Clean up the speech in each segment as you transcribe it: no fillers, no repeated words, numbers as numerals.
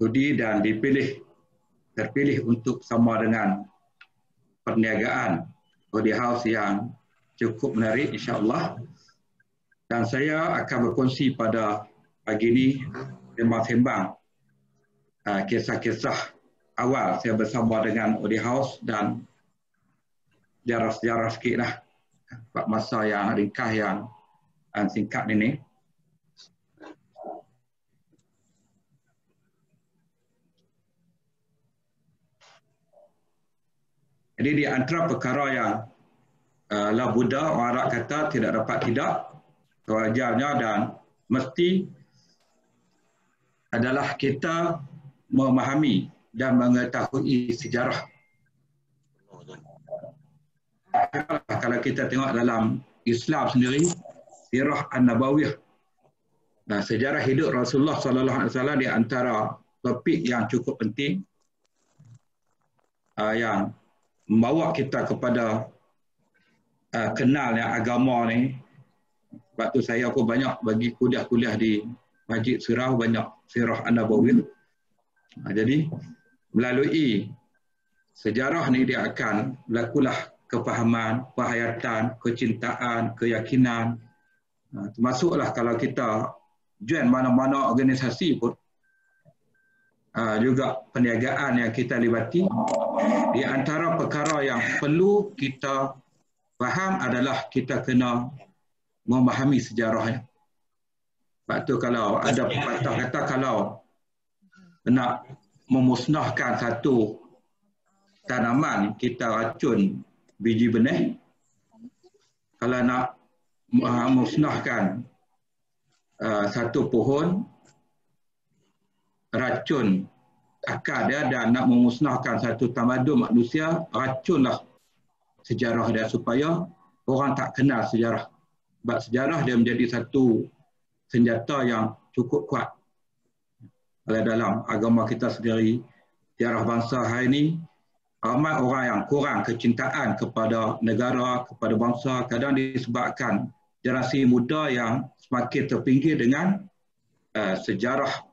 sudi dan terpilih untuk sama dengan perniagaan Odi House yang cukup menarik insya-Allah. Dan saya akan berkongsi pada pagi ini sembang-sembang kisah-kisah awal saya bersama dengan Odi House dan sejarah-sejarah sikit lah masa yang ringkas yang singkat ini. Jadi di antara perkara yang la Buddha orang Arab kata tidak dapat tidak, sewajarnya dan mesti adalah kita memahami dan mengetahui sejarah. Kalau kita tengok dalam Islam sendiri, sirah an-nabawiyah, nah, sejarah hidup Rasulullah SAW di antara topik yang cukup penting yang membawa kita kepada kenalnya agama ni. Sebab tu saya pun banyak bagi kuliah-kuliah di Masjid Surau, banyak sirah an-nabawiyah. Jadi melalui sejarah ni dia akan berlakulah kefahaman, penghayatan, kecintaan, keyakinan. Termasuklah kalau kita join mana-mana organisasi pun, juga perniagaan yang kita libati, di antara perkara yang perlu kita faham adalah kita kena memahami sejarahnya. Sebab tu kalau ada pepatah kata kalau nak memusnahkan satu tanaman, kita racun biji benih. Kalau nak memusnahkan satu pohon, racun akar dia, dan nak memusnahkan satu tamadun manusia, racunlah sejarah dia supaya orang tak kenal sejarah. Sebab sejarah dia menjadi satu senjata yang cukup kuat. Kalau dalam agama kita sendiri, sejarah bangsa hari ini, ramai orang yang kurang kecintaan kepada negara, kepada bangsa, kadang disebabkan generasi muda yang semakin terpinggir dengan sejarah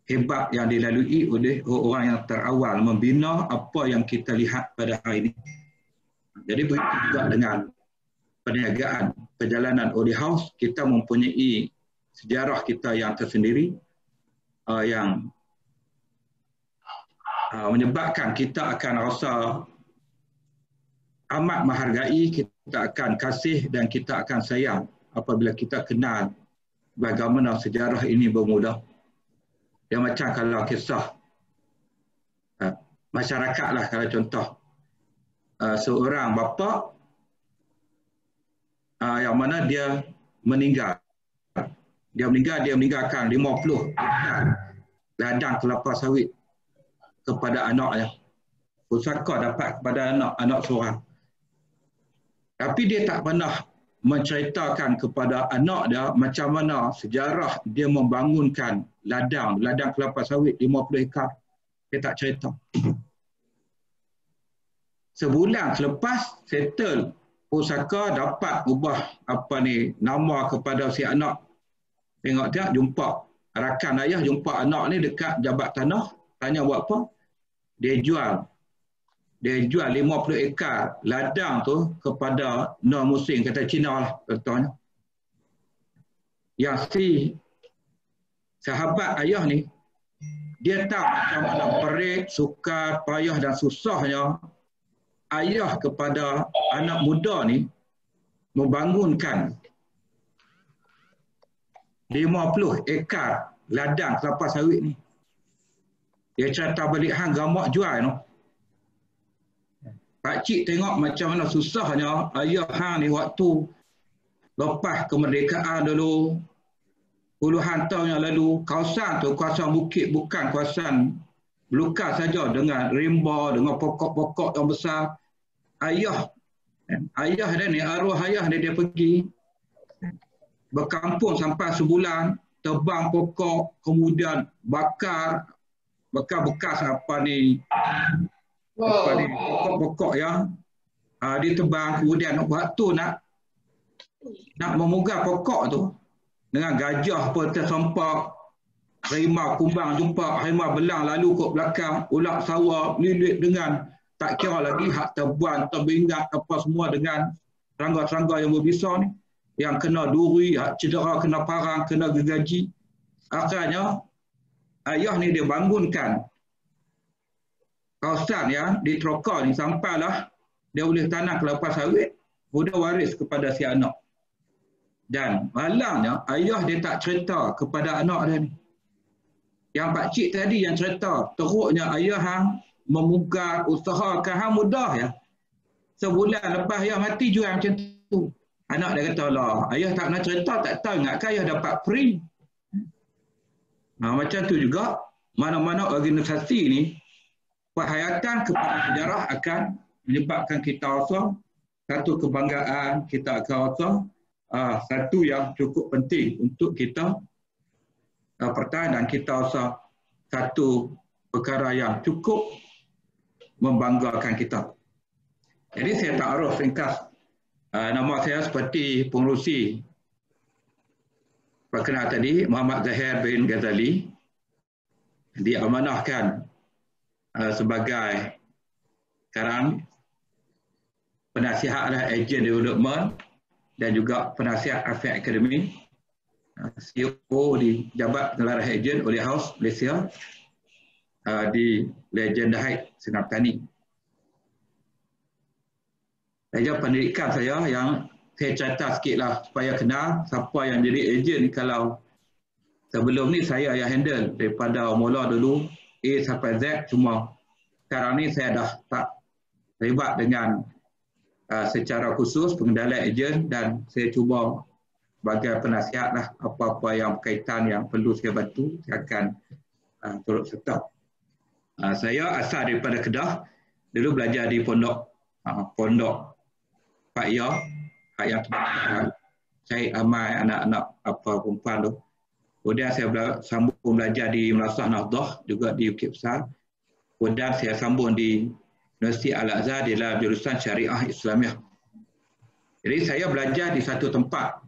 hebat yang dilalui oleh orang yang terawal membina apa yang kita lihat pada hari ini. Jadi begitu juga dengan perniagaan, perjalanan Odi House, kita mempunyai sejarah kita yang tersendiri yang menyebabkan kita akan rasa amat menghargai, kita akan kasih dan kita akan sayang apabila kita kenal bagaimana sejarah ini bermula. Yang macam kalau kisah masyarakat lah, kalau contoh seorang bapa yang mana dia meninggal. Dia meninggalkan 50 ladang kelapa sawit kepada anaknya. Pusaka dapat kepada anak seorang. Tapi dia tak pernah menceritakan kepada anak dia macam mana sejarah dia membangunkan ladang kelapa sawit 50 ekar. Dia tak cerita. Sebulan selepas settle pusaka, dapat ubah nama kepada si anak. Tengok dia jumpa rakan ayah, jumpa anak ni dekat jabat tanah, tanya buat apa? Dia jual 50 ekar ladang tu kepada non-Muslim, kata Cina lah contohnya. Yang si sahabat ayah ni, dia tahu macam mana perit, sukar, payah dan susahnya ayah kepada anak muda ni membangunkan 50 ekar ladang kelapa sawit ni. Dia cerita balik hang gamak jual no. Pakcik tengok macam mana susahnya ayah hang ni waktu lepas kemerdekaan dulu, puluhan tahun yang lalu, kawasan tu, kawasan bukit, bukan kawasan belukar saja dengan rimba, dengan pokok-pokok yang besar. Ayah dia ni, arwah ayah dia pergi berkampung sampai sebulan, tebang pokok, kemudian bakar bekas pokok-pokok yang ditebang, kemudian waktu nak memunggah pokok tu dengan gajah pun tersempak, harimau kumbang jumpa harimau belang lalu kot belakang, ulat sawah lilit dengan tak kira lagi hak terbuan, terbingat apa semua dengan serangga-serangga yang berbisa ni, yang kena duri, hak cedera, kena parang, kena gergaji. Akhirnya ayah ni dia bangunkan kawasan yang di Trokar ni sampailah dia boleh tanam kelapa sawit, sudah waris kepada si anak. Dan malangnya ayah dia tak cerita kepada anak dia ni. Yang pakcik tadi yang cerita, teruknya ayah hang memugar, usahakan hang mudah ya. Sebulan lepas ayah mati jual macam tu. Anak dia kata lah, ayah tak nak cerita, tak tahu ingatkah ayah dapat free. Macam tu juga, mana-mana organisasi ni, penghayatan kepada sejarah akan menyebabkan kita rasa satu kebanggaan, kita akan rasa satu yang cukup penting untuk kita pertahan, dan kita rasa satu perkara yang cukup membanggakan kita. Jadi saya taaruf ringkas nama saya seperti pengerusi perkenal tadi, Muhammad Zahir bin Ghazali, diamanahkan sebagai sekarang penasihat ejen development dan juga penasihat Afiq Akademi, CEO di Jabat Pengelarah Ejen oleh House Malaysia di Legend Heights, Senang Petani. Saja pendidikan saya yang saya cerita sikitlah supaya kenal siapa yang jadi ejen. Kalau sebelum ni saya yang handle daripada mula dulu A sampai Z semua. Sekarang ni saya dah tak terlibat dengan secara khusus pengendalian ejen, dan saya cuba sebagai penasihat lah, apa-apa yang berkaitan yang perlu saya bantu, saya akan turut serta. Saya asal daripada Kedah, dulu belajar di pondok Pak Ya, yang saya amai anak-anak perempuan tu. Kemudian saya sambung belajar di Madrasah Nahdah juga di Bukit Besar. Kemudian saya sambung di Universiti Al-Azhar di dalam jurusan Syariah Islamiah. Jadi saya belajar di satu tempat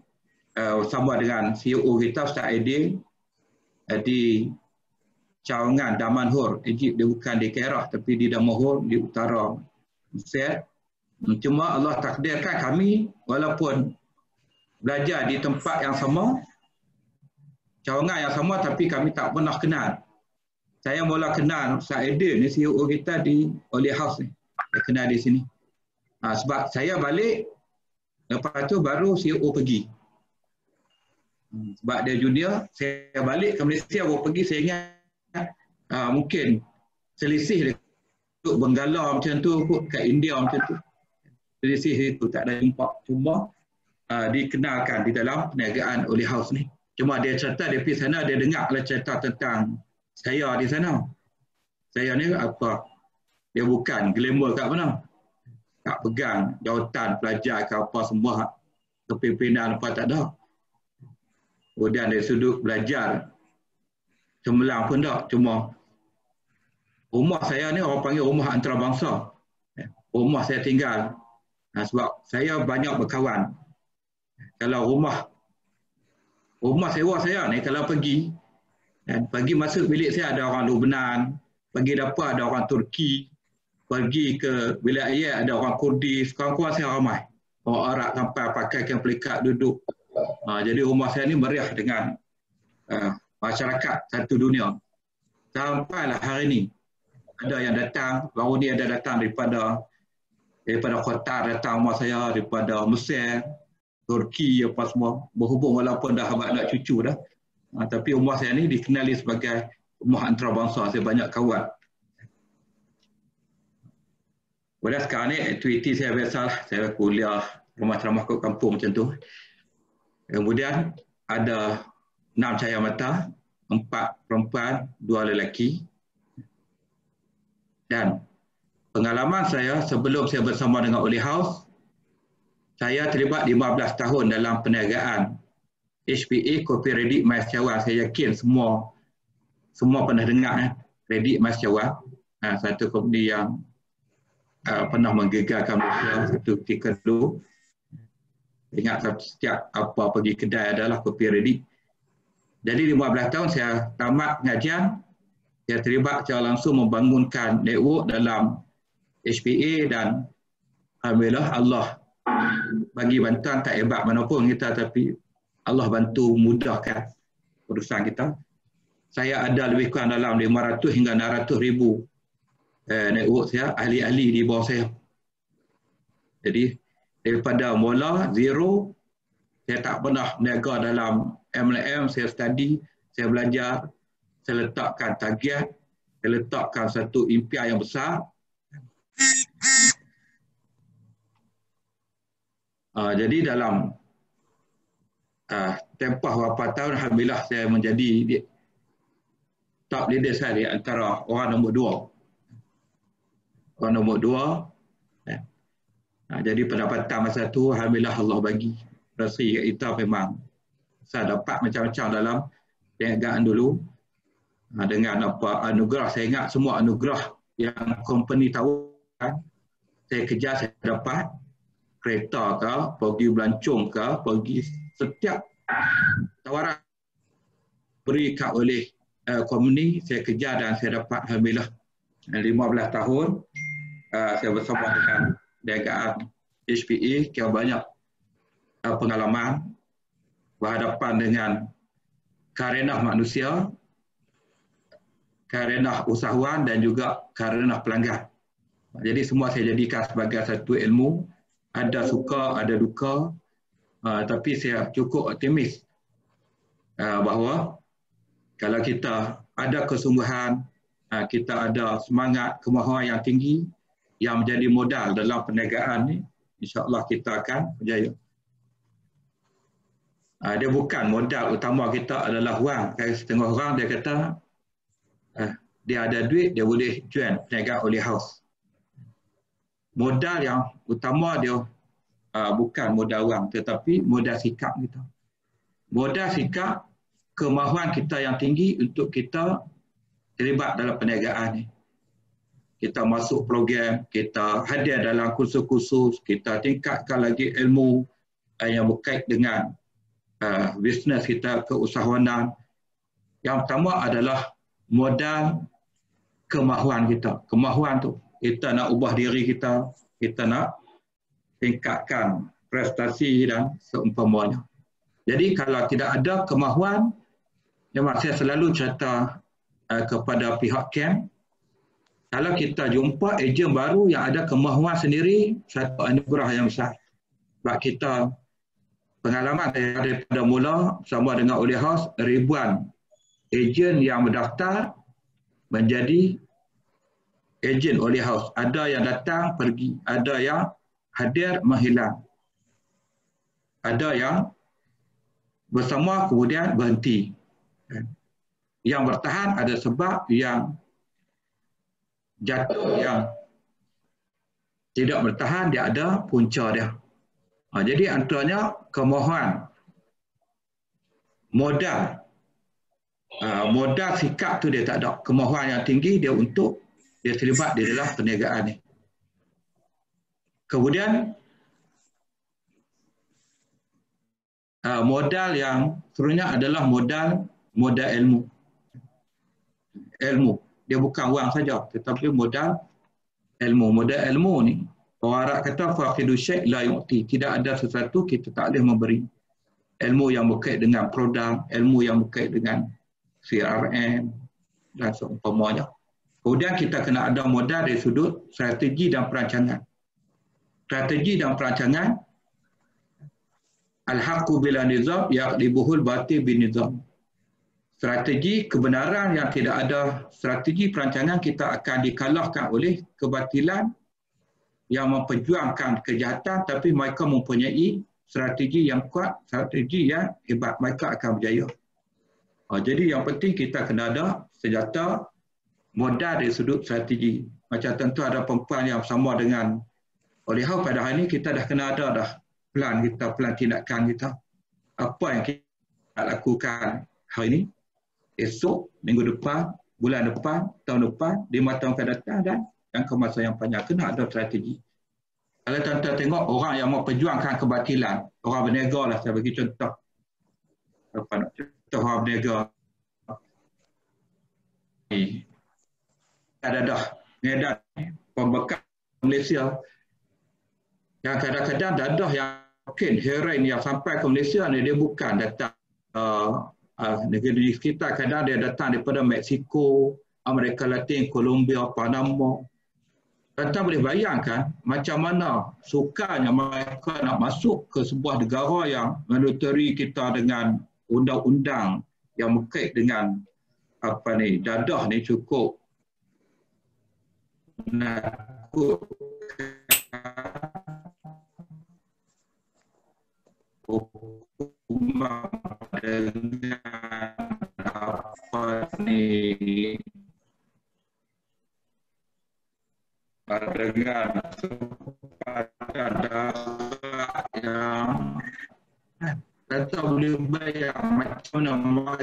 sama dengan CEO kita Ustaz Aidil di Cawangan, Damanhur, Egypt. Dia bukan di Kairah tapi di Damanhur di utara Mesir. Cuma Allah takdirkan kami walaupun belajar di tempat yang sama, cawangan yang sama, tapi kami tak pernah kenal. Saya mula kenal Ustaz Aidil ni, CEO kita di Oli House ni. Saya kenal di sini. Sebab saya balik, lepas tu baru CEO pergi. Sebab dia junior, saya balik ke Malaysia baru pergi, saya ingat mungkin selisih dia duduk Benggala macam tu, kat India macam tu. Selisih itu tak ada jumpa. Cuma dikenalkan di dalam perniagaan Oli House ni. Cuma dia cerita dia pergi sana, dia dengar lah cerita tentang saya di sana. Saya ni apa? Dia bukan glamour kat mana. Tak pegang jawatan pelajar ke apa semua. Kepimpinan apa tak ada. Kemudian dari sudut belajar cemerlang pun tak. Cuma rumah saya ni orang panggil rumah antarabangsa. Rumah saya tinggal. Sebab saya banyak berkawan. Kalau rumah sewa saya ni kalau pergi, dan pagi masuk bilik saya ada orang Lebanon, pergi dapur ada orang Turki, pergi ke bilik ayah ada orang Kurdi, kawan-kawan saya ramai. Orang Arab sampai pakai kain pelikat duduk. Jadi rumah saya ni meriah dengan masyarakat satu dunia. Sampailah hari ni ada yang datang, baru ni ada datang daripada Qatar, datang rumah saya, daripada Mesir, Turki apa semua, berhubung walaupun dah anak cucu dah. Tapi rumah saya ni dikenali sebagai rumah antarabangsa, saya banyak kawan. Kemudian sekarang ni aktiviti saya biasalah, saya kuliah ceramah-ceramah kat kampung macam tu. Kemudian ada 6 cahaya mata, 4 perempuan, 2 lelaki. Dan pengalaman saya sebelum saya bersama dengan Oli House, saya terlibat 15 tahun dalam perniagaan HPA Kopi Redik Mais Cawan. Saya yakin semua pernah dengar Redik Mais Cawan. Satu company yang pernah menggegarkan Malaysia satu ketika dulu. Ingat setiap apa pergi kedai adalah kopi redik. Jadi 15 tahun saya tamat pengajian, saya terlibat secara langsung membangunkan network dalam HPA dan alhamdulillah Allah bagi bantuan tak hebat manapun kita, tapi Allah bantu mudahkan urusan kita. Saya ada lebih kurang dalam 500 hingga 600 ribu network saya, ahli-ahli di bawah saya. Jadi daripada mula zero, saya tak pernah berniaga dalam MLM, saya study, saya belajar, saya letakkan target, saya letakkan satu impian yang besar. Jadi dalam tempoh beberapa tahun, alhamdulillah saya menjadi top leader saya di antara orang nombor 2. Orang nombor 2. Jadi pendapatan masa tu alhamdulillah Allah bagi. Rasi kita memang saya dapat macam-macam dalam perniagaan dulu. Dengan apa anugerah, saya ingat semua anugerah yang company tawarkan, saya kejar, saya dapat. Kereta ke, pergi belancong ke, pergi setiap tawaran berikan oleh company, saya kejar dan saya dapat alhamdulillah. 15 tahun saya bersama dengan perniagaan HPA, kira banyak pengalaman berhadapan dengan karenah manusia, karenah usahawan dan juga karenah pelanggan. Jadi semua saya jadikan sebagai satu ilmu. Ada suka, ada duka, tapi saya cukup optimis bahawa kalau kita ada kesungguhan, kita ada semangat, kemahuan yang tinggi yang menjadi modal dalam perniagaan ni, insya-Allah kita akan berjaya. Dia bukan modal utama kita adalah wang. Kalau setengah orang dia kata dia ada duit, dia boleh join perniagaan oleh house. Modal yang utama dia bukan modal wang, tetapi modal sikap kita. Modal sikap, kemahuan kita yang tinggi untuk kita terlibat dalam perniagaan ni. Kita masuk program, kita hadir dalam kursus-kursus, kita tingkatkan lagi ilmu yang berkait dengan bisnes kita, keusahawanan. Yang pertama adalah modal kemahuan kita. Kemahuan tu, kita nak ubah diri kita nak tingkatkan prestasi dan seumpamanya. Jadi kalau tidak ada kemahuan, memang saya selalu cerita kepada pihak camp, kalau kita jumpa ejen baru yang ada kemahuan sendiri, satu anugerah yang besar. Sebab kita pengalaman daripada mula bersama dengan Oleh House, ribuan ejen yang mendaftar menjadi ejen Oleh House. Ada yang datang pergi, ada yang hadir menghilang, ada yang bersama kemudian berhenti. Yang bertahan ada sebab, yang jatuh, yang tidak bertahan dia ada punca dia. Jadi antaranya kemahuan, modal sikap tu dia tak ada. Kemahuan yang tinggi dia untuk dia terlibat di dalam perniagaan ni. Kemudian modal yang seterusnya adalah modal ilmu. Ilmu dia bukan wang saja, tetapi modal ilmu. Modal ilmu ni, orang Arab kata faqidu syai' la yu'ti. Tidak ada sesuatu kita tak boleh memberi. Ilmu yang berkait dengan produk, ilmu yang berkait dengan CRM dan seumpamanya. Kemudian kita kena ada modal dari sudut strategi dan perancangan. Strategi dan perancangan, al-haqqu bila nizam yaqlibuhul batil bin nizam. Strategi kebenaran yang tidak ada strategi perancangan, kita akan dikalahkan oleh kebatilan yang memperjuangkan kejahatan, tapi mereka mempunyai strategi yang kuat, strategi yang hebat, mereka akan berjaya. Jadi yang penting kita kena ada senjata modal dari sudut strategi. Macam tentu ada perempuan yang sama dengan Oleh House pada hari ini, kita dah kena ada dah plan kita, plan tindakan kita. Apa yang kita lakukan hari ini, esok, minggu depan, bulan depan, tahun depan, 5 tahun akan datang dan jangka masa yang panjang. Kena ada strategi. Kalau tuan-tuan tengok orang yang mau perjuangkan kebatilan, orang berniaga lah, saya bagi contoh. Apa nak cerita? Tuhan berniaga dadah Medan pembekal Malaysia yang kadang-kadang dadah yang mungkin heroin yang sampai ke Malaysia ni dia bukan datang negeri sekitar, kadang dia datang daripada Mexico, Amerika Latin, Colombia, Panama. Kita boleh bayangkan macam mana sukarnya mereka nak masuk ke sebuah negara yang menunturi kita dengan undang-undang yang berkait dengan dadah ni cukup menakutkan. Hukuman dengan dengan kesempatan darat yang kita boleh bayang macam mana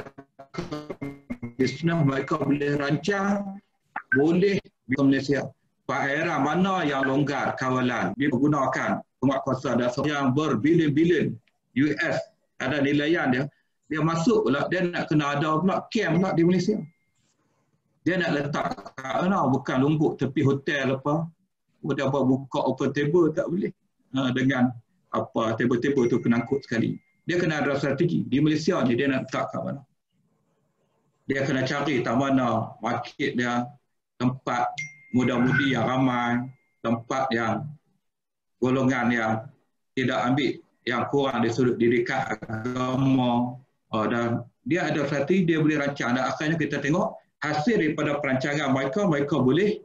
bisnes mereka boleh rancang, boleh di Malaysia. Daerah mana yang longgar kawalan, dia menggunakan penguatkuasa dasar yang berbilion-bilion US ada nilaian dia masuk pula, dia nak kena ada pula camp pula di Malaysia. Dia nak letak bukan lumbuk tepi hotel apa. Dia buka open table tak boleh. Dengan table-table tu penangkut sekali. Dia kena ada strategi. Di Malaysia ni dia nak letak kat mana. Dia kena cari tak mana market dia, tempat muda-mudi yang ramai, tempat yang golongan yang tidak ambil yang kurang dari sudut didikan agama. Dan dia ada strategi, dia boleh rancang. Dan akhirnya kita tengok hasil daripada perancangan mereka, mereka boleh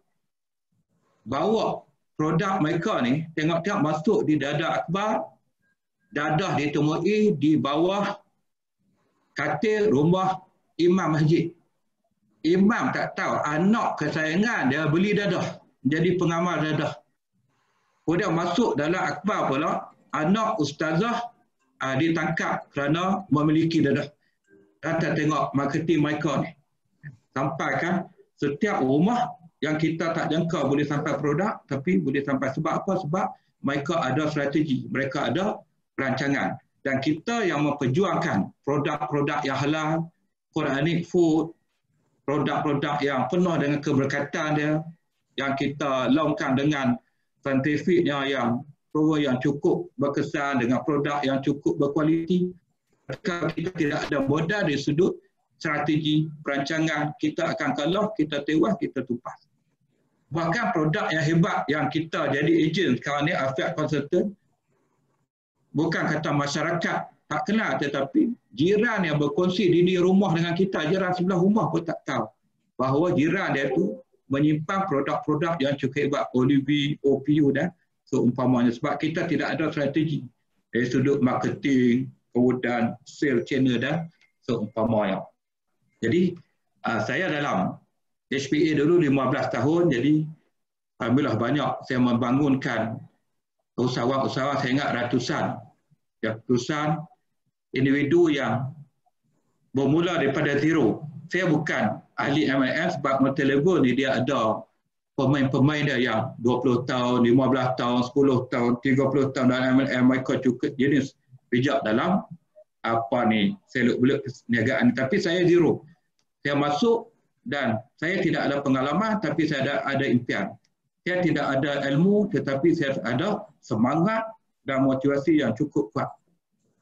bawa produk mereka ni, tengok-tengok masuk di dadah akhbar, dadah ditemui di bawah katil rumah imam masjid. Imam tak tahu, anak kesayangan dia beli dadah, jadi pengamal dadah. Kemudian masuk dalam akhbar pula, anak ustazah ditangkap kerana memiliki dadah. Kita tengok marketing mereka ni. Sampai kan setiap rumah yang kita tak jangka boleh sampai produk, tapi boleh sampai sebab apa? Sebab mereka ada strategi, mereka ada perancangan. Dan kita yang memperjuangkan produk-produk yang halal, Quranic food, produk-produk yang penuh dengan keberkatan dia, yang kita laungkan dengan saintifiknya yang cukup berkesan, dengan produk yang cukup berkualiti. Jika kita tidak ada modal dari sudut strategi perancangan, kita akan kalah, kita tewas, kita tupas. Bahkan produk yang hebat yang kita jadi ejen sekarang ni, Afiat Consultant, bukan kata masyarakat tak kenal, tetapi jiran yang berkongsi dinding rumah dengan kita, jiran sebelah rumah pun tak tahu bahawa jiran dia tu menyimpan produk-produk yang cukup hebat, OLV, OPU dan seumpamanya. Sebab kita tidak ada strategi dari sudut marketing, kemudian sales channel dan seumpamanya. Jadi saya dalam HPA dulu 15 tahun, jadi alhamdulillah banyak saya membangunkan usahawan-usahawan, saya ingat ratusan individu yang bermula daripada zero. Saya bukan ahli MLM sebab multi-level ni dia ada pemain-pemain dia yang 20 tahun, 15 tahun, 10 tahun, 30 tahun dalam MLM, mereka cukup jenis bijak dalam seluk-beluk perniagaan. Tapi saya zero. Saya masuk dan saya tidak ada pengalaman, tapi saya ada impian. Saya tidak ada ilmu, tetapi saya ada semangat dan motivasi yang cukup kuat.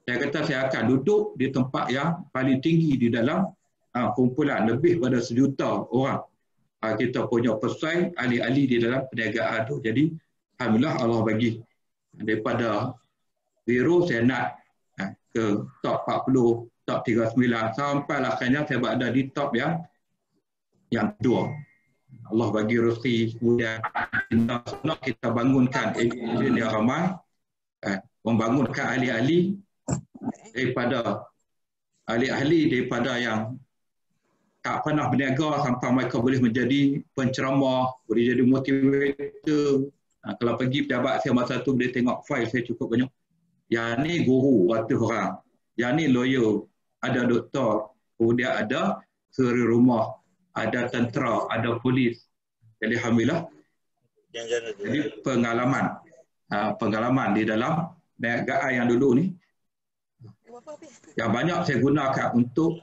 Saya kata saya akan duduk di tempat yang paling tinggi di dalam kumpulan lebih pada 1 juta orang. Kita punya pesaing ahli-ahli di dalam perniagaan itu. Jadi alhamdulillah Allah bagi daripada zero saya nak ke top 40, top 39 sampai akhirnya saya berada di top yang kedua. Allah bagi rezeki, kemudian kita bangunkan ejen yang ramai, membangunkan ahli-ahli daripada yang tak pernah berniaga sampai mereka boleh menjadi penceramah, boleh jadi motivator. Kalau pergi pejabat saya masa tu boleh tengok file saya cukup banyak. Yang ni guru ratus orang, yang ni lawyer, ada doktor, kemudian ada suri rumah, ada tentera, ada polis. Jadi alhamdulillah. Jadi pengalaman di dalam perniagaan yang dulu ni yang banyak saya gunakan untuk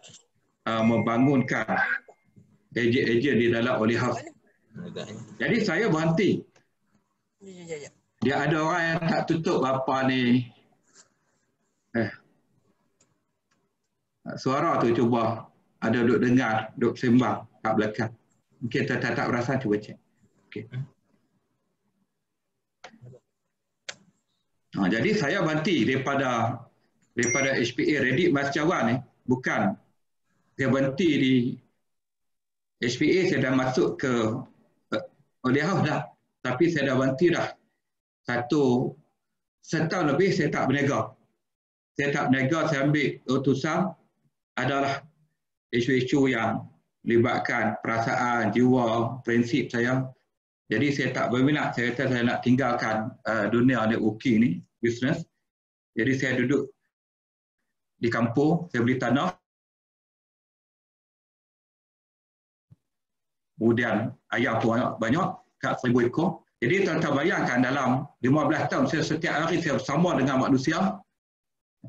membangunkan ejen-ejen di dalam Oli House. Jadi saya berhenti. Dia ada orang yang tak tutup apa ni. Suara tu cuba ada duk dengar, duk sembang kat belakang. Mungkin tak perasan, cuba cek. Okay. Jadi saya berhenti daripada HPA Reddit Mas Cawan ni. Bukan saya berhenti di HPA, saya dah masuk ke Oli House dah. Tapi saya dah berhenti dah. Setahun lebih saya tak berniaga. Saya ambil utusan adalah isu-isu yang melibatkan perasaan, jiwa, prinsip saya. Jadi saya tak berminat, saya kata saya nak tinggalkan dunia networking ni, bisnes. Jadi saya duduk di kampung, saya beli tanah. Kemudian ayam tu banyak, kat 1,000 ekor. Jadi tuan-tuan bayangkan dalam 15 tahun saya setiap hari saya bersama dengan manusia.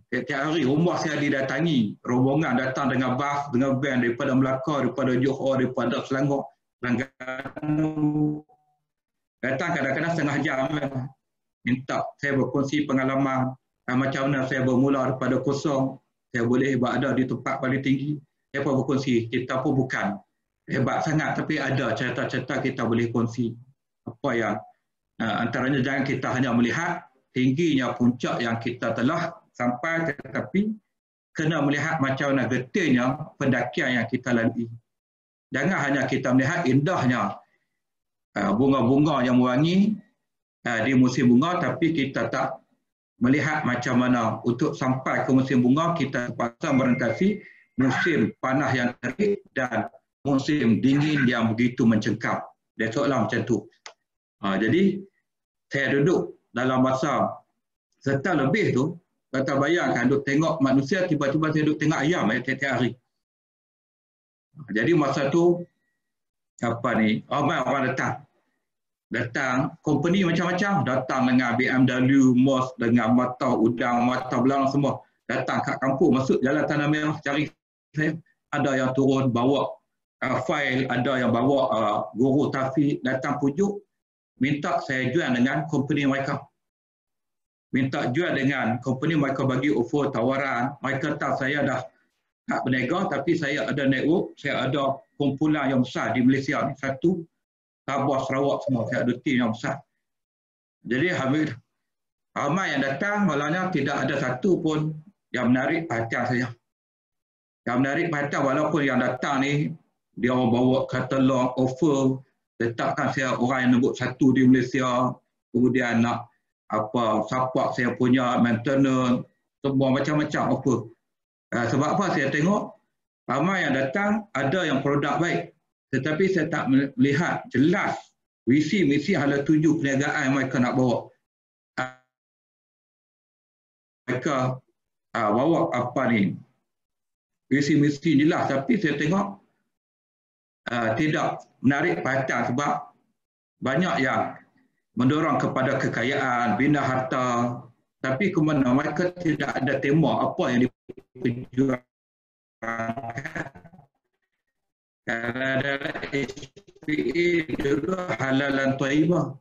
Setiap hari rumah saya didatangi, rombongan datang dengan bas, dengan van daripada Melaka, daripada Johor, daripada Selangor, Terengganu. Datang kadang-kadang setengah jam minta saya berkongsi pengalaman macam mana saya bermula daripada kosong, saya boleh berada di tempat paling tinggi. Saya pun berkongsi, kita pun bukan hebat sangat tapi ada cerita-cerita kita boleh kongsi. Apa yang antaranya jangan kita hanya melihat tingginya puncak yang kita telah sampai, tetapi kena melihat macam mana getihnya pendakian yang kita lalui. Jangan hanya kita melihat indahnya bunga-bunga yang mewangi di musim bunga, tapi kita tak melihat macam mana untuk sampai ke musim bunga kita terpaksa merentasi musim panas yang terik dan musim dingin yang begitu mencengkam. Dia seolah macam tu. Jadi saya duduk dalam masa setahun lebih tu, kata bayangkan duduk tengok manusia, tiba-tiba saya duduk tengok ayam tiap-tiap hari. Jadi masa tu ramai orang datang company macam-macam, datang dengan BMW, Merc, dengan mata udang, mata belang semua, datang kat kampung, masuk jalan Tanah Merah cari saya. Ada yang turun bawa fail, ada yang bawa guru tafiq, datang pujuk minta saya jual dengan company mereka. Minta jual dengan company mereka, bagi offer tawaran. Mereka tahu saya dah tak berniaga, tapi saya ada network, saya ada kumpulan yang besar di Malaysia ni. Satu, Sabah, Sarawak semua, saya ada tim yang besar. Jadi ramai yang datang, malahnya tidak ada satu pun yang menarik perhatian saya. Yang menarik perhatian walaupun yang datang ni, dia bawa katalog, offer, letakkan saya orang yang nombor satu di Malaysia, kemudian nak support saya punya maintenance, semua macam-macam offer. Sebab apa saya tengok ramai yang datang, ada yang produk baik, tetapi saya tak melihat jelas visi misi hala tuju perniagaan yang mereka nak bawa. Mereka bawa apa ni, visi misi jelas, tapi saya tengok tidak menarik perhatian sebab banyak yang mendorong kepada kekayaan, bina harta, tapi kemudian mereka tidak ada tema apa yang diperjuangkan. Kalau dalam HPA dulu halal dan thayyibah,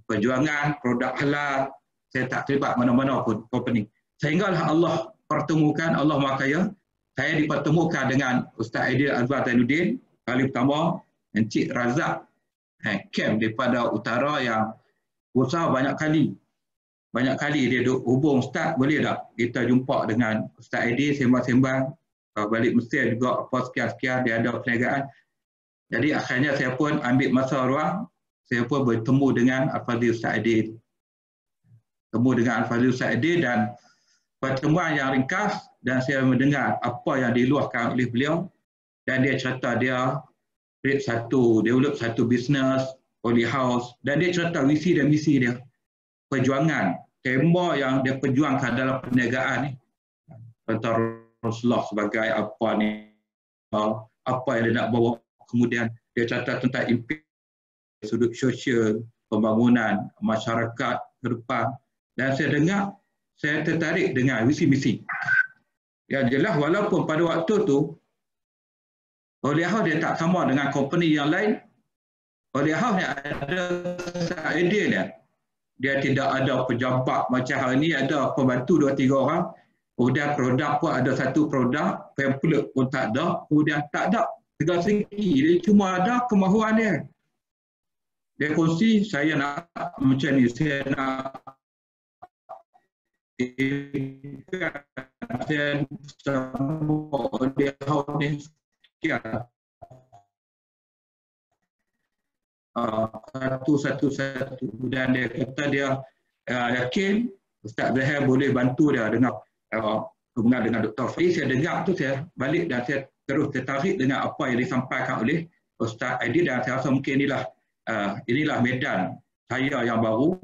perjuangan produk halal, saya tak terlibat mana-mana pun company. Sehinggalah Allah pertemukan, Allah Maha Kaya, saya dipertemukan dengan Ustaz Aidil Azwar Zainuddin. Kali pertama, Encik Razak camp daripada utara yang berusaha banyak kali. Banyak kali dia hubung, Ustaz boleh tak kita jumpa dengan Ustaz Aidil, sembang-sembang, balik Mesir juga apa sekian-sekian, dia ada perniagaan. Jadi akhirnya saya pun ambil masa ruang, saya pun bertemu dengan Al-Fadhil Ustaz Aidil. Temu dengan Al-Fadhil Ustaz Aidil dan pertemuan yang ringkas, dan saya mendengar apa yang diluahkan oleh beliau. Dan dia cerita dia develop satu bisnes, Oli House, dan dia cerita visi dan misi dia. Perjuangan, tema yang dia perjuangkan dalam perniagaan ni. Tentang Rasulullah sebagai apa ni, apa yang dia nak bawa. Kemudian dia cerita tentang impact sudut sosial, pembangunan masyarakat ke depan. Dan saya dengar, saya tertarik dengan visi misi. Yang jelas walaupun pada waktu tu Oleh House dia tak sama dengan company yang lain. Oleh House ni ada idea dia. Dia tidak ada pejabat macam hari ni, ada pembantu 2-3 orang. Kemudian produk pun ada satu produk, pamphlet pun tak ada, kemudian tak ada segala segi. Dia cuma ada kemahuan dia. Dia kongsi, saya nak macam ni, saya nak saya sama Oleh House ni sekian. Satu-satu. Dan dia kata dia yakin Ustaz Zahir boleh bantu dia dengan hubungan dengan Dr. Faiz. Saya dengar tu, saya balik dan saya terus tertarik dengan apa yang disampaikan oleh Ustaz Aidil, dan saya rasa mungkin inilah medan saya yang baru.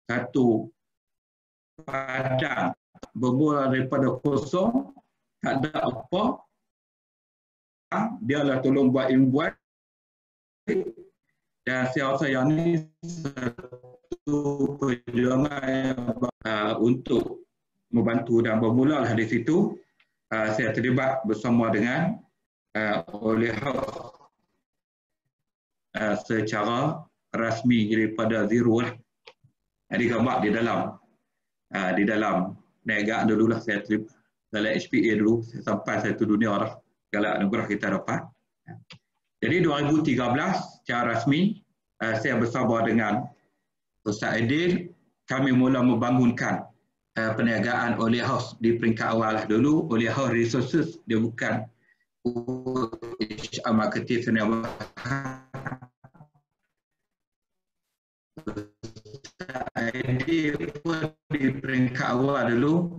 Satu padang bermula daripada kosong, tak ada apa, dia lah tolong buat ilmu, dan saya rasa yang ini satu perjuangan untuk membantu, dan bermula di situ saya terlibat bersama dengan Oleh House secara rasmi daripada zero lah. Jadi gambar di dalam niaga dulu lah, saya terlibat dalam HPA dulu, saya sampai satu dunia lah segala anugerah kita dapat. Jadi 2013 secara rasmi saya bersama dengan Ustaz Aidil, kami mula membangunkan perniagaan Oleh House di peringkat awal lah dulu. Oleh House Resources, dia bukan HR Marketing Sdn. Ustaz Aidil pun di peringkat awal dulu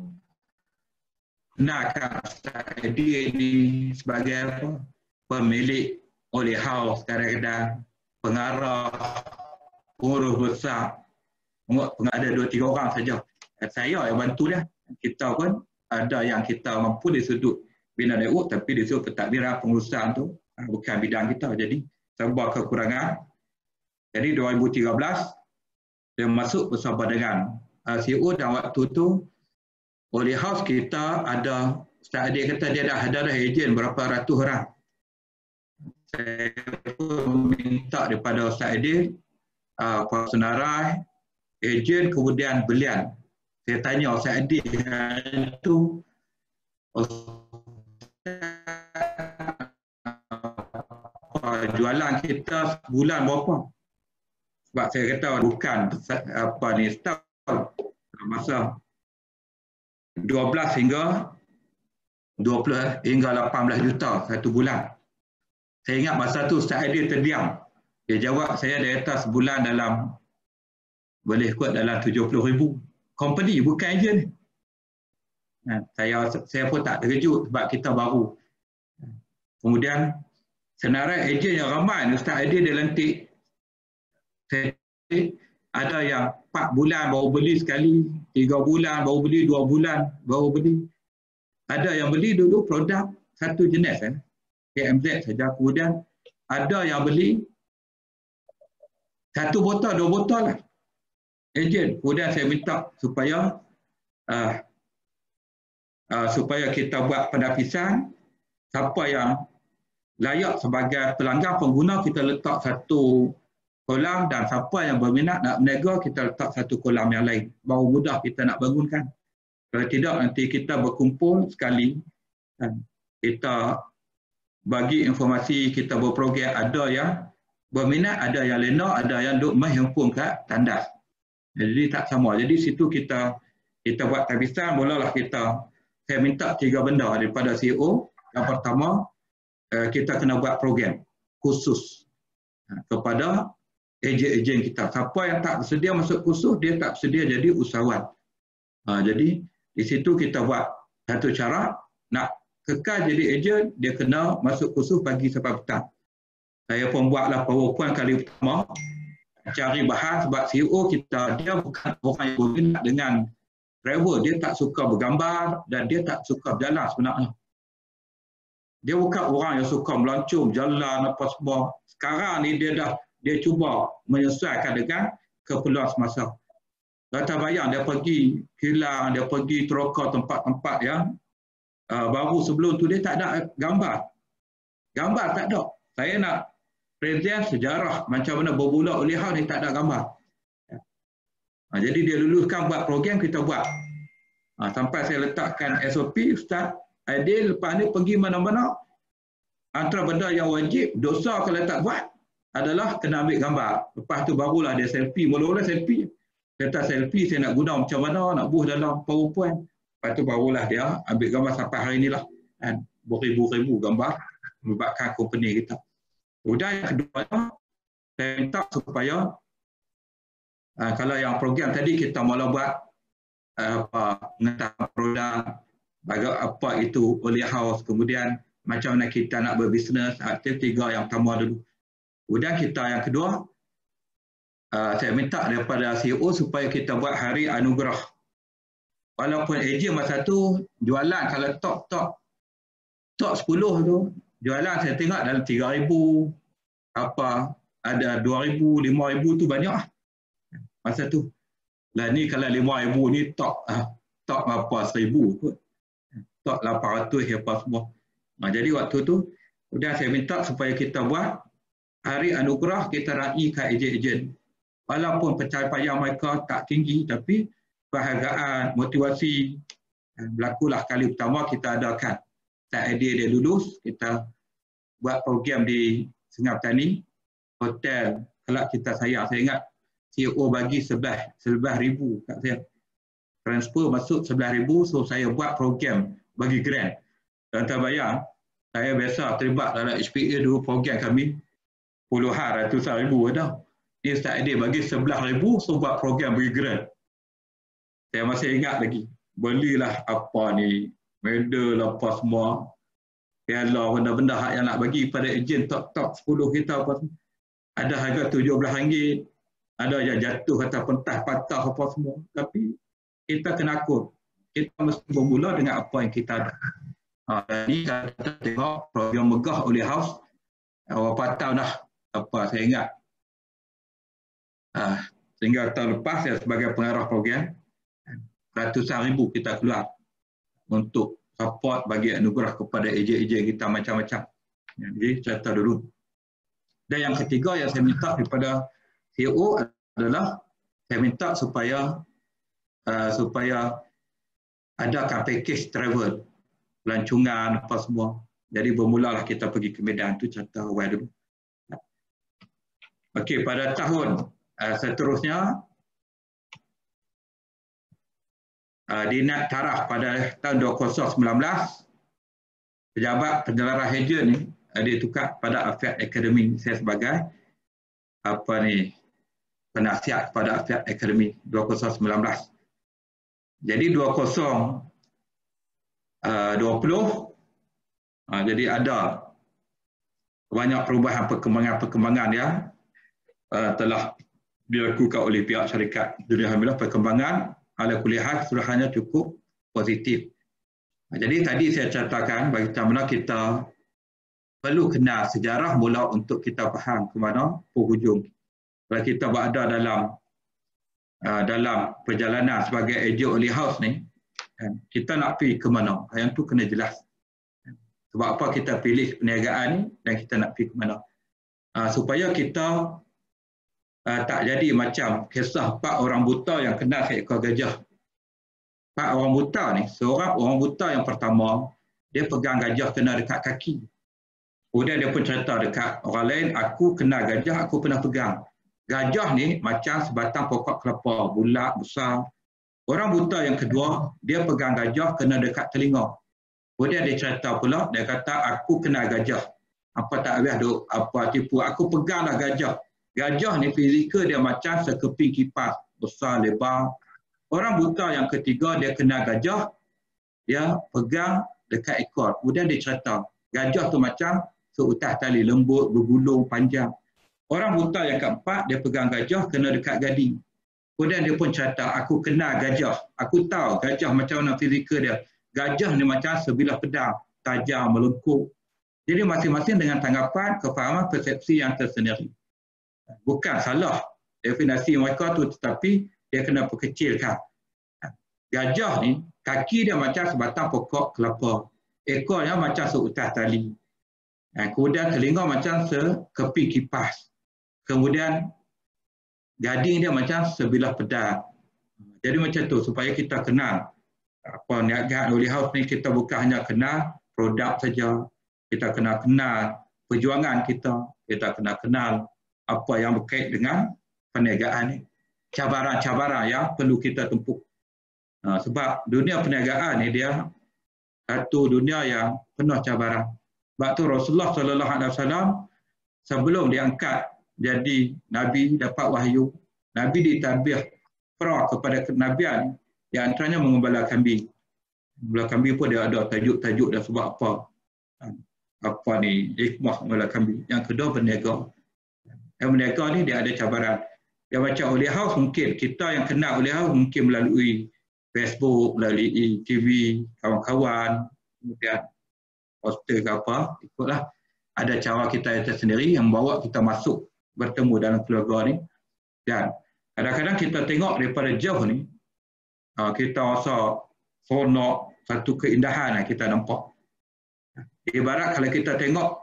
nakkan Ustaz Aidil ini sebagai apa? Pemilik Oleh House, kadang-kadang pengarah, pengurus besar, ada 2-3 orang saja. Saya yang bantu dia. Kita pun ada yang kita mampu di sudut bina network, tapi di sudut pentadbiran pengurusan tu bukan bidang kita. Jadi serba kekurangan. Jadi 2013 dia masuk bersama dengan CEO, dan waktu tu Oleh House kita ada, Ustaz Aidil kata dia dah ada ejen berapa ratus orang. Saya pun minta daripada Ustaz Aidil, Puan Senarai, ejen, kemudian belian. Saya tanya Ustaz Aidil itu jualan kita sebulan berapa? Sebab saya kata bukan apa ni staff, masa 12 hingga 20 hingga 18 juta satu bulan. Saya ingat masa tu Ustaz Aidil terdiam. Dia jawab, saya ada atas sebulan dalam, boleh kuat dalam 70,000. Company bukan ejen. Saya pun tak terkejut sebab kita baru. Kemudian senarai ejen yang ramai, Ustaz Aidil dia lantik. Ada yang 4 bulan baru beli sekali, 3 bulan baru beli, 2 bulan baru beli. Ada yang beli dulu produk satu jenis, KMZ saja. Kemudian ada yang beli 1 botol, 2 botol lah. Ejen. Kemudian saya minta supaya kita buat penapisan, siapa yang layak sebagai pelanggan pengguna kita letak satu kolam, dan siapa yang berminat nak berniaga kita letak satu kolam yang lain. Baru mudah kita nak bangunkan. Kalau tidak nanti kita berkumpul sekali dan kita bagi informasi, kita berprogram, ada yang berminat, ada yang lena, ada yang duk menghimpun kat tandas. Jadi tak sama. Jadi situ kita buat tabisan, mulalah saya minta 3 benda daripada CEO. Yang pertama, kita kena buat program khusus kepada ejen-ejen kita. Siapa yang tak bersedia masuk kursus, dia tak bersedia jadi usahawan. Jadi di situ kita buat satu cara, nak kekal jadi ejen, dia kena masuk kursus pagi sampai petang. Saya pun buatlah PowerPoint kali pertama, cari bahan, sebab CEO kita, dia bukan orang yang berminat dengan travel, dia tak suka bergambar dan dia tak suka berjalan sebenarnya. Dia bukan orang yang suka melancong, jalan apa semua. Sekarang ni dia cuba menyesuaikan dengan keperluan semasa. Kata bayang dia pergi kilang, dia pergi Teroka, tempat-tempat yang baru sebelum tu dia tak ada gambar. Gambar tak ada. Saya nak present sejarah macam mana bermula Oleh House ni tak ada gambar. Jadi dia luluskan buat program, kita buat. Sampai saya letakkan SOP, Ustaz Aidil lepas ni pergi mana-mana, antara benda yang wajib, dosa kalau tak buat adalah kena ambil gambar. Lepas tu barulah dia selfie. Mula-mula selfie. Kata selfie saya nak guna macam mana, nak buh dalam PowerPoint. Lepas tu barulah dia ambil gambar sampai hari inilah. Kan? Beribu-ribu gambar melibatkan company kita. Kemudian yang kedua, saya minta supaya kalau yang program tadi kita mula buat pengetahuan produk, apa itu Oleh House, kemudian macam mana kita nak berbisnes, aktif 3 yang pertama dulu. Kemudian kita yang kedua, saya minta daripada CEO supaya kita buat hari anugerah. Walaupun ejen masa tu jualan kalau top 10 tu, jualan saya tengok dalam 3,000, ada 2,000, 5,000 tu banyak masa tu. Lah ni kalau 5,000 ni top apa 1,000 kot. Top 800 apa semua. Jadi waktu tu, kemudian saya minta supaya kita buat hari anugerah, kita raikan ejen-ejen. Walaupun pencapaian mereka tak tinggi, tapi penghargaan, motivasi. Berlakulah kali pertama kita adakan. Saat dia lulus, kita buat program di Sungai Petani, hotel, kelab kita sayang. Saya ingat CEO bagi 11,000 kat saya. Transfer masuk 11,000, so saya buat program bagi grant. Dan tak bayang, saya biasa terlibat dalam HPA dulu program kami, puluhan, ratusan ribu ada. Ni Ustaz Aidil bagi 11,000, so buat program bagi grant. Saya masih ingat lagi, belilah apa ni, medal apa semua, piala, benda-benda yang nak bagi pada ejen top 10 kita apa semua. Ada harga RM17, ada yang jatuh atau pentas patah apa semua. Tapi kita kena akut. Kita mesti bermula dengan apa yang kita ada. Ini kita tengok program megah Oleh House. Berapa tahun dah, saya ingat. Sehingga tahun lepas saya sebagai pengarah program, ratusan ribu kita keluar untuk support bagi anugerah kepada ejen-ejen kita macam-macam. Jadi cerita dulu. Dan yang ketiga yang saya minta daripada CEO adalah saya minta supaya adakan package travel, pelancongan apa semua. Jadi bermulalah kita pergi ke Medan, tu cerita awal dulu. Okey, pada tahun seterusnya dinaik taraf pada tahun 2019, pejabat penjelaran ejen ni dia tukar pada Afiat Academy. Saya sebagai penasihat kepada Afiat Academy 2019. Jadi 2020 jadi ada banyak perubahan perkembangan yang telah dilakukan oleh pihak syarikat. Jadi alhamdulillah perkembangan ala kulihat surahannya cukup positif. Jadi tadi saya catatkan bagaimana kita perlu kenal sejarah mula untuk kita faham ke mana penghujung. Kalau kita berada dalam perjalanan sebagai ejen Oleh House ni, kita nak pergi ke mana? Yang tu kena jelas. Sebab apa kita pilih perniagaan ni dan kita nak pergi ke mana? Supaya kita tak jadi macam kisah 4 orang buta yang kena seekor gajah. 4 orang buta ni, seorang orang buta yang pertama, dia pegang gajah kena dekat kaki. Kemudian dia pun cerita dekat orang lain, aku kena gajah, aku pernah pegang. Gajah ni macam sebatang pokok kelapa, bulat, besar. Orang buta yang kedua, dia pegang gajah kena dekat telinga. Kemudian dia cerita pula, dia kata, aku kena gajah. Apa tak habis duk, apa tipu, aku peganglah gajah. Gajah ni fizikal dia macam sekeping kipas, besar, lebar. Orang buta yang ketiga, dia kena gajah, dia pegang dekat ekor. Kemudian dia cerita, gajah tu macam seutas tali, lembut, bergulung, panjang. Orang buta yang keempat, dia pegang gajah kena dekat gading. Kemudian dia pun cerita, aku kenal gajah. Aku tahu gajah macam mana fizikal dia. Gajah ni macam sebilah pedang, tajam, melengkung. Jadi masing-masing dengan tanggapan, kefahaman, persepsi yang tersendiri. Bukan salah definisi mereka tu, tetapi dia kena perkecilkan. Gajah ni, kaki dia macam sebatang pokok kelapa. Ekornya macam seutas tali. Kemudian telinga macam sekeping kipas. Kemudian gading dia macam sebilah pedang. Jadi macam tu supaya kita kenal apa niaga Holy House ni. Kita bukan hanya kenal produk saja, kita kena kenal perjuangan kita kena kenal apa yang berkait dengan perniagaan ni, cabaran-cabaran yang perlu kita tempuh. Sebab dunia perniagaan ni dia satu dunia yang penuh cabaran. Sebab tu Rasulullah SAW sebelum diangkat jadi Nabi, dapat wahyu, Nabi ditabih pra kepada kenabian, di antaranya mengembala kambing. Mengembala kambing pun dia ada tajuk-tajuk dan sebab apa. Apa ni hikmah mengembala kambing. Yang kedua berniaga. Yang berniaga ni dia ada cabaran. Dia macam Holy House, mungkin kita yang kenal Holy House mungkin melalui Facebook, melalui TV, kawan-kawan, kemudian poster ke apa, ikutlah. Ada cara kita tersendiri yang membawa kita masuk bertemu dalam keluarga ni. Dan kadang-kadang kita tengok daripada jauh ni, kita rasa seronok, satu keindahan yang kita nampak. Ibarat kalau kita tengok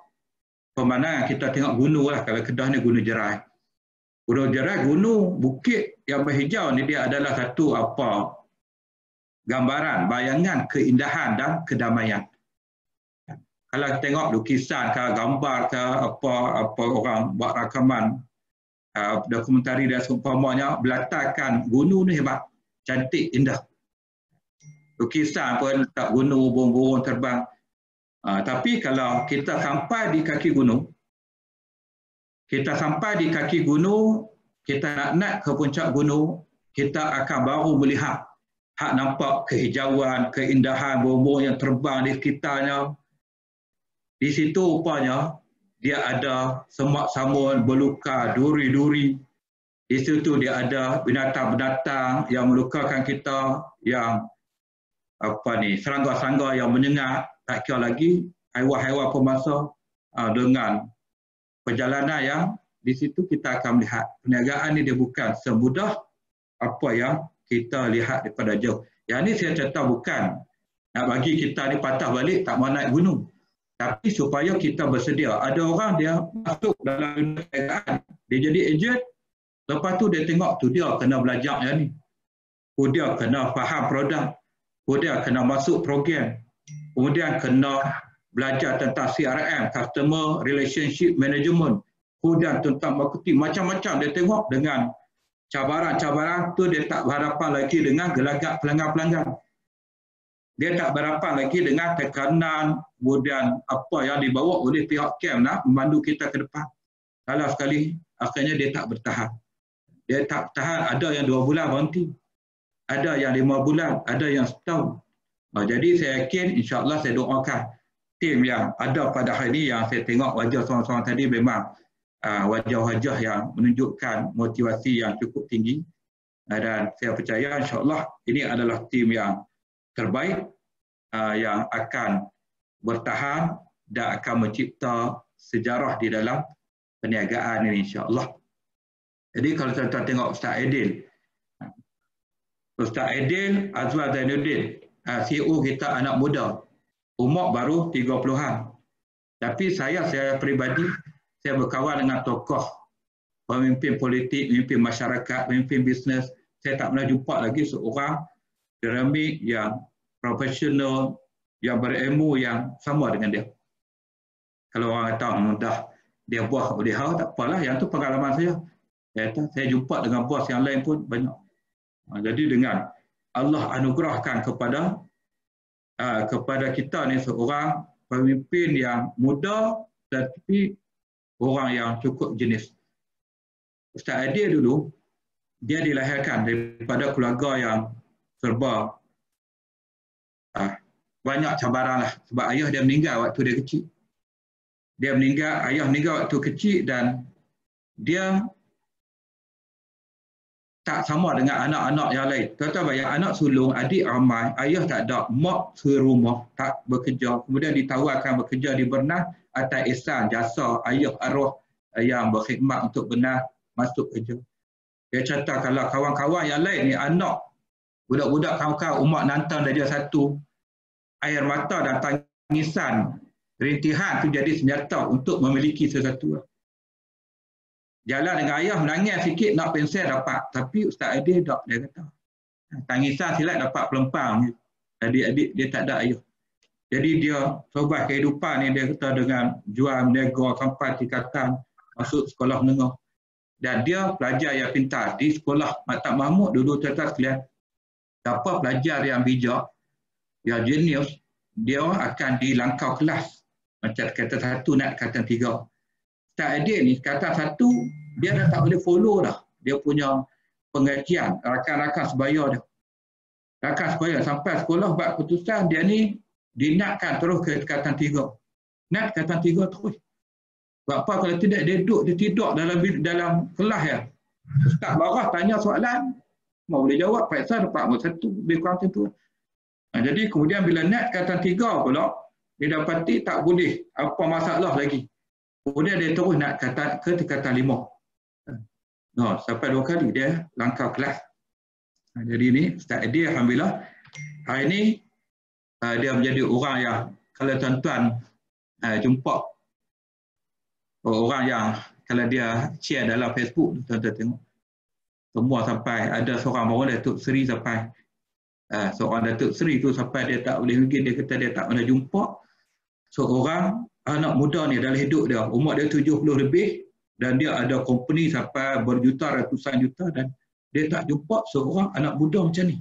pemandangan, kita tengok gunung lah. Kalau Kedah ni Gunung Jerai. Gunung Jerai, gunung bukit yang berhijau ni, dia adalah satu apa gambaran, bayangan keindahan dan kedamaian. Kalau tengok lukisan ke, gambar ke, apa orang buat rakaman, dokumentari dan seumpamanya, belatakan gunung ni hebat, cantik, indah. Lukisan pun letak gunung, burung-burung terbang. Tapi kalau kita sampai di kaki gunung, kita nak ke puncak gunung, kita akan baru melihat hak nampak kehijauan, keindahan, burung-burung yang terbang di sekitarnya. Di situ rupanya dia ada semak samun, belukar, duri-duri. Di situ dia ada binatang-binatang yang melukakan kita, yang serangga-serangga yang menyengat. Tak kira lagi haiwan-haiwan pemangsa, dengan perjalanan yang di situ kita akan melihat perniagaan ini dia bukan semudah apa yang kita lihat daripada jauh. Yang ini saya cerita bukan nak bagi kita ni patah balik tak mau naik gunung. Tapi supaya kita bersedia. Ada orang dia masuk dalam dunia perniagaan, dia jadi ejen, lepas tu dia tengok tu dia kena belajar yang ni. Dia kena faham produk, dia kena masuk program, kemudian kena belajar tentang CRM, Customer Relationship Management, kemudian tentang marketing, macam-macam dia tengok. Dengan cabaran-cabaran tu dia tak berhadapan lagi dengan gelagak pelanggan-pelanggan. Dia tak berhadapan lagi dengan tekanan, kemudian apa yang dibawa oleh pihak camp nak memandu kita ke depan. Salah sekali, akhirnya dia tak bertahan. Dia tak bertahan, ada yang 2 bulan berhenti, ada yang 5 bulan, ada yang setahun. Jadi saya yakin, insya-Allah saya doakan tim yang ada pada hari ini, yang saya tengok wajah seorang-seorang tadi memang wajah-wajah yang menunjukkan motivasi yang cukup tinggi. Dan saya percaya insya-Allah ini adalah tim yang terbaik, yang akan bertahan dan akan mencipta sejarah di dalam perniagaan ini insya-Allah. Jadi kalau tuan-tuan tengok Ustaz Aidil Azwar Zainuddin, CEO kita anak muda, umur baru 30-an. Tapi saya peribadi, saya berkawan dengan tokoh, pemimpin politik, pemimpin masyarakat, pemimpin bisnes. Saya tak pernah jumpa lagi seorang dinamik yang profesional, yang berilmu, yang sama dengan dia. Kalau orang kata mudah dia buah Holy House, tak apalah, yang tu pengalaman saya. Saya jumpa dengan bos yang lain pun banyak. Jadi dengan Allah anugerahkan kepada kita ni seorang pemimpin yang muda, tetapi orang yang cukup jenis. Ustaz Aidil dulu, dia dilahirkan daripada keluarga yang serba banyak cabaran lah. Sebab ayah dia meninggal waktu dia kecil. Ayah meninggal waktu kecil, dan dia tak sama dengan anak-anak yang lain. Tuan-tuan bayang, anak sulung, adik ramai, ayah tak ada, mak serumah, tak bekerja. Kemudian ditawarkan bekerja di Bernah atas ihsan jasa ayah arwah yang berkhidmat untuk Bernah masuk kerja. Dia cerita kalau kawan-kawan yang lain ni anak budak-budak kawan-kawan umat nantang darjah 1, air mata dan tangisan rintihan tu jadi senjata untuk memiliki sesuatu. Jalan dengan ayah menangis sikit nak pensel dapat, tapi Ustaz Adil tak, dia kata. Tangisan silat dapat pelempang. Adik-adik dia tak ada ayah. Jadi dia sobat kehidupan ni dia kata dengan jual menega sampai tingkatan masuk sekolah menengah. Dan dia pelajar yang pintar di sekolah Maktab Mahmud dulu tuan-tuan sekalian. Siapa pelajar yang bijak, yang jenius, dia akan dilangkau kelas. Macam kata 1 nak kata 3. Ustaz Adil ni kata 1 dia dah tak boleh follow dah. Dia punya pengajian, rakan-rakan sebaya dia. Rakan sebaya sampai sekolah buat keputusan dia ni dinatkan terus ke tingkatan 3. Nak tingkatan 3 terus. Sebab apa kalau tidak dia duduk, dia tidur dalam kelas ya. Ustaz Barah tanya soalan, mau boleh jawab, Faisal dapat nombor 1, lebih kurang macam tu. Jadi kemudian bila nak tingkatan 3 pula, dia dapati tak boleh, apa masalah lagi. Kemudian dia terus nak ke tingkatan 5. Sampai 2 kali dia langkah kelas. Jadi ni Ustaz Adil alhamdulillah hari ni dia menjadi orang yang kalau tuan-tuan jumpa orang yang kalau dia share dalam Facebook tuan-tuan tengok semua sampai ada seorang baru Datuk Seri sampai seorang Datuk Seri tu sampai dia tak boleh pergi, dia kata dia tak pernah jumpa seorang anak muda ni dalam hidup dia, umur dia 70 lebih dan dia ada company sampai berjuta ratusan juta dan dia tak jumpa seorang anak muda macam ni.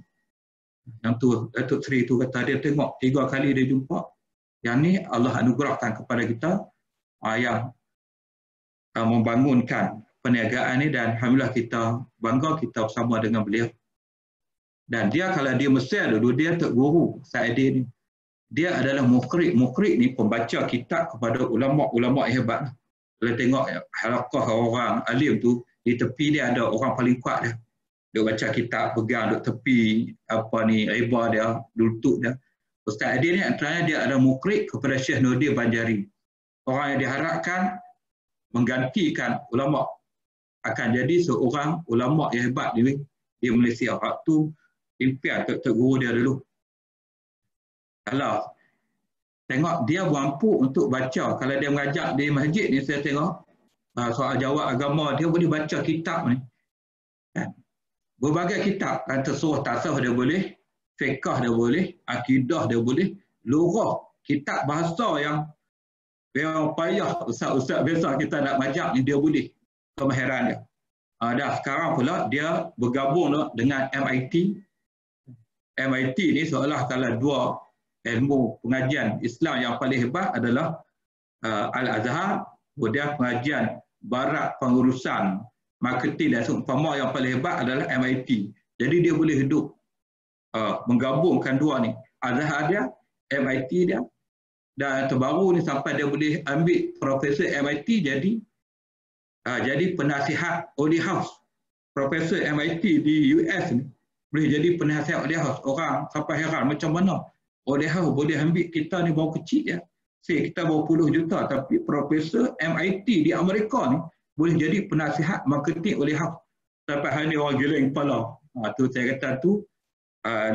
Yang tu Datuk Seri tu kata dia tengok 3 kali dia jumpa. Yang ni Allah anugerahkan kepada kita yang membangunkan perniagaan ni dan alhamdulillah kita bangga kita bersama dengan beliau. Dan dia kalau dia Mesir dulu dia tok guru Saidi ni. Dia adalah mukri ni pembaca kitab kepada ulama-ulama hebat. Kalau tengok halaqah orang alim tu di tepi dia ada orang paling kuat dia. Dia baca kitab, pegang duduk tepi riba dia, lutut dia. Ustaz Adil ni antaranya dia ada mukri kepada Syekh Nurdin Banjari. Orang yang diharapkan menggantikan ulama akan jadi seorang ulama yang hebat di Malaysia. Waktu impian tok guru dia dulu. Kalau tengok dia mampu untuk baca, kalau dia mengajak di masjid ni saya tengok soal jawab agama dia boleh baca kitab ni. Berbagai kitab, tasawuf tasawuf dia boleh, fiqh dia boleh, akidah dia boleh, lugah, kitab bahasa yang payah ustaz-ustaz biasa kita nak majak ni dia boleh. Kemahiran dia. Dah sekarang pula dia bergabung dengan MIT. MIT ni seolah kalau 2 ilmu pengajian Islam yang paling hebat adalah Al-Azhar, kemudian pengajian barat pengurusan marketing dan seumpama yang paling hebat adalah MIT. Jadi dia boleh hidup menggabungkan 2 ni. Azhar dia, MIT dia. Dan terbaru ni sampai dia boleh ambil profesor MIT jadi penasihat Holy House. Profesor MIT di US ni boleh jadi penasihat Holy House. Orang sampai heran macam mana Holy House boleh ambil kita ni baru kecil ya. Kita baru puluh juta tapi profesor MIT di Amerika ni boleh jadi penasihat marketing Holy House. Sampai hari ni orang geleng kepala. Tu saya kata tu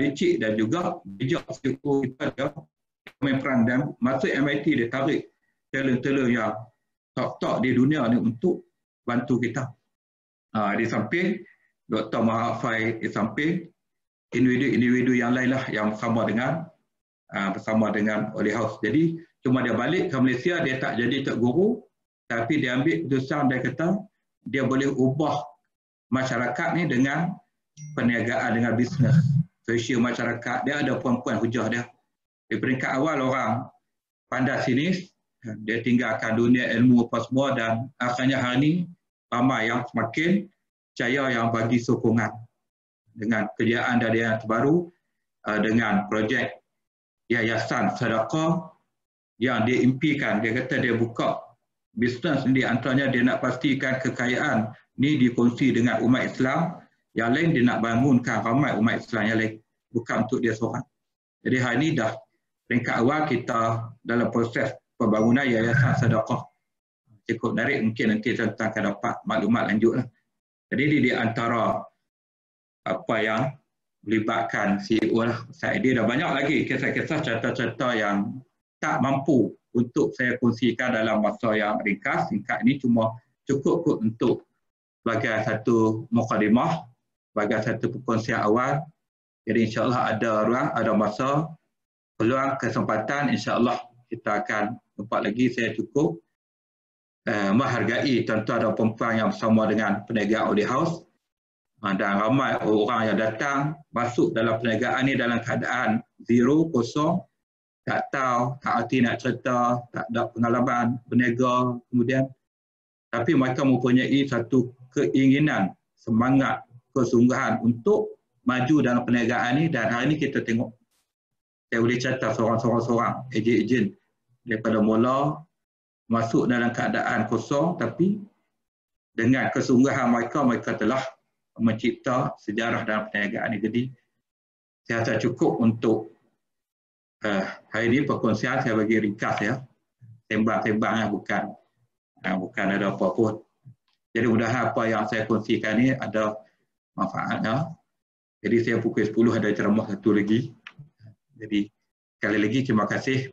licik dan juga bijak sikit kita dia main peran dan masuk MIT dia tarik talent-talent yang top-top di dunia ni untuk bantu kita. Di samping Dr. Mahafai di samping individu-individu yang lain lah yang bersama dengan Holy House. Jadi cuma dia balik ke Malaysia dia tak jadi tok guru tapi dia ambil keputusan dia kata dia boleh ubah masyarakat ni dengan perniagaan dengan bisnes. Sosial masyarakat dia ada puan-puan hujah dia. Di peringkat awal orang pandai sinis, dia tinggalkan dunia ilmu apa semua dan akhirnya hari ini ramai yang semakin percaya yang bagi sokongan dengan kerjaan dari yang terbaru dengan projek yayasan sedekah yang dia impikan. Dia kata dia buka bisnes ni antaranya dia nak pastikan kekayaan ni dikongsi dengan umat Islam, yang lain dia nak bangunkan ramai umat Islam yang lain, bukan untuk dia seorang. Jadi hari ini dah peringkat awal kita dalam proses pembangunan yayasan sedekah. Cukup menarik, mungkin nanti tuan-tuan akan dapat maklumat lanjut lah. Jadi di antara apa yang melibatkan CEO lah, Saidi dan banyak lagi kisah-kisah cerita-cerita yang tak mampu untuk saya kongsikan dalam masa yang ringkas. Singkat ini cuma cukup untuk sebagai satu mukadimah, sebagai satu perkongsian awal. Jadi insya-Allah ada ruang, ada masa, peluang, kesempatan, insya-Allah kita akan jumpa lagi. Saya cukup menghargai tuan-tuan dan puan yang bersama dengan perniagaan Audi House dan ramai orang yang datang masuk dalam perniagaan ini dalam keadaan zero, kosong, tak tahu, tak arti nak cerita, tak ada pengalaman berniaga kemudian, tapi mereka mempunyai satu keinginan, semangat, kesungguhan untuk maju dalam perniagaan ini. Dan hari ini kita tengok, saya boleh cerita seorang-seorang ejen-ejen daripada mula masuk dalam keadaan kosong, tapi dengan kesungguhan mereka telah mencipta sejarah dalam perniagaan ini. Jadi saya rasa cukup untuk hari ini perkongsian. Saya bagi ringkas ya, sembang-sembang, bukan ada apa pun. Jadi mudah-mudahan apa yang saya kongsikan ini ada manfaatnya. Jadi saya pukul 10 ada ceramah satu lagi. Jadi sekali lagi terima kasih